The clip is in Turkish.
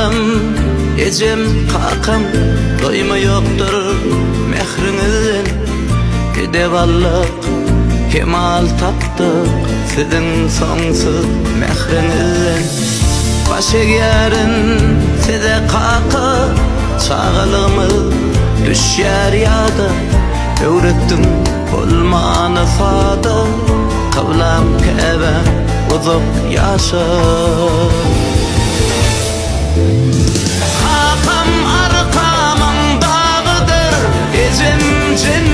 kakam, ecem kakam, doyma yoktur mehrinizden. Edevallık kemal taptık sizin sonsuz mehrinizden. Baş egerin size kakı, çağılımız düşer yadı. Öğrettim olmanı sadı, kıblam kebe uzak yaşa. Kakam arkamın dağıdır, ecem cennet